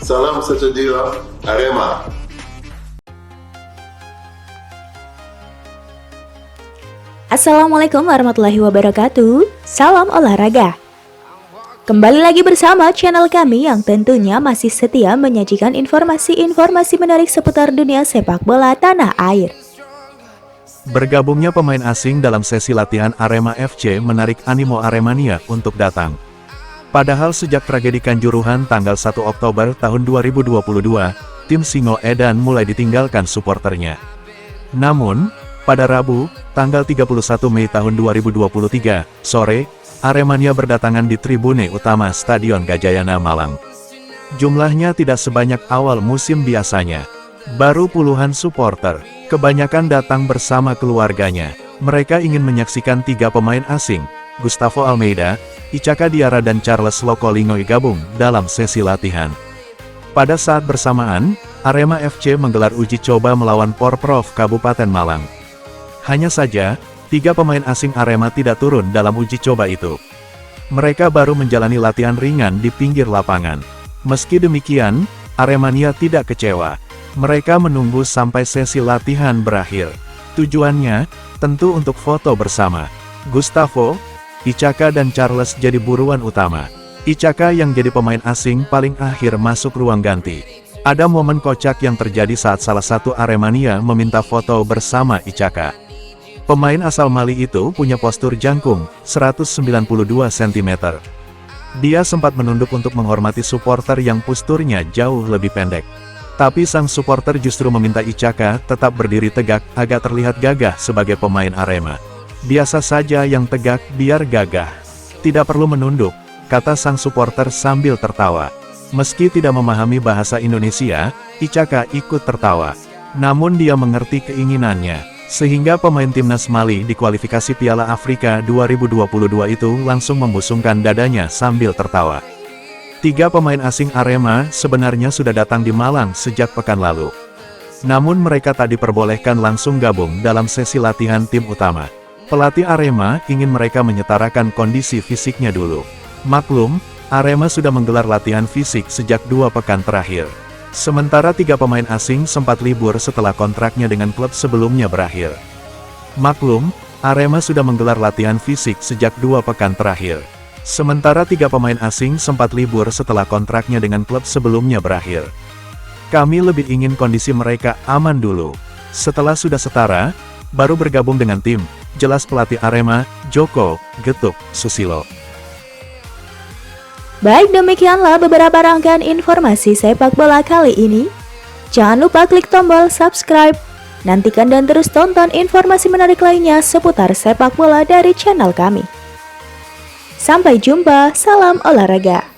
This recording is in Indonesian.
Salam sejahtera Arema. Assalamualaikum warahmatullahi wabarakatuh. Salam olahraga. Kembali lagi bersama channel kami yang tentunya masih setia menyajikan informasi-informasi menarik seputar dunia sepak bola tanah air. Bergabungnya pemain asing dalam sesi latihan Arema FC menarik animo Aremania untuk datang. Padahal sejak tragedi Kanjuruhan tanggal 1 Oktober tahun 2022, tim Singo Edan mulai ditinggalkan suporternya. Namun, pada Rabu, tanggal 31 Mei tahun 2023, sore, Aremania berdatangan di tribune utama Stadion Gajayana Malang. Jumlahnya tidak sebanyak awal musim biasanya. Baru puluhan supporter, kebanyakan datang bersama keluarganya. Mereka ingin menyaksikan tiga pemain asing, Gustavo Almeida, Ichaka Diarra dan Charles Lokolingoi gabung dalam sesi latihan. Pada saat bersamaan, Arema FC menggelar uji coba melawan Porprov Kabupaten Malang. Hanya saja, tiga pemain asing Arema tidak turun dalam uji coba itu. Mereka baru menjalani latihan ringan di pinggir lapangan. Meski demikian, Aremania tidak kecewa. Mereka menunggu sampai sesi latihan berakhir. Tujuannya, tentu untuk foto bersama. Gustavo, Ichaka dan Charles jadi buruan utama. Ichaka yang jadi pemain asing paling akhir masuk ruang ganti. Ada momen kocak yang terjadi saat salah satu Aremania meminta foto bersama Ichaka. Pemain asal Mali itu punya postur jangkung, 192 cm. Dia sempat menunduk untuk menghormati supporter yang posturnya jauh lebih pendek. Tapi sang supporter justru meminta Ichaka tetap berdiri tegak, agak terlihat gagah sebagai pemain Arema. Biasa saja yang tegak, biar gagah. Tidak perlu menunduk, kata sang supporter sambil tertawa. Meski tidak memahami bahasa Indonesia, Ichaka ikut tertawa. Namun dia mengerti keinginannya. Sehingga pemain timnas Mali di kualifikasi Piala Afrika 2022 itu langsung membusungkan dadanya sambil tertawa. Tiga pemain asing Arema sebenarnya sudah datang di Malang sejak pekan lalu. Namun mereka tak diperbolehkan langsung gabung dalam sesi latihan tim utama. Pelatih Arema ingin mereka menyetarakan kondisi fisiknya dulu. Maklum, Arema sudah menggelar latihan fisik sejak 2 pekan terakhir. Sementara tiga pemain asing sempat libur setelah kontraknya dengan klub sebelumnya berakhir. Maklum, Arema sudah menggelar latihan fisik sejak 2 pekan terakhir. Sementara tiga pemain asing sempat libur setelah kontraknya dengan klub sebelumnya berakhir. Kami lebih ingin kondisi mereka aman dulu. Setelah sudah setara, baru bergabung dengan tim, jelas pelatih Arema, Joko Getuk Susilo. Baik, demikianlah beberapa rangkaian informasi sepak bola kali ini. Jangan lupa klik tombol subscribe. Nantikan dan terus tonton informasi menarik lainnya seputar sepak bola dari channel kami. Sampai jumpa, salam olahraga.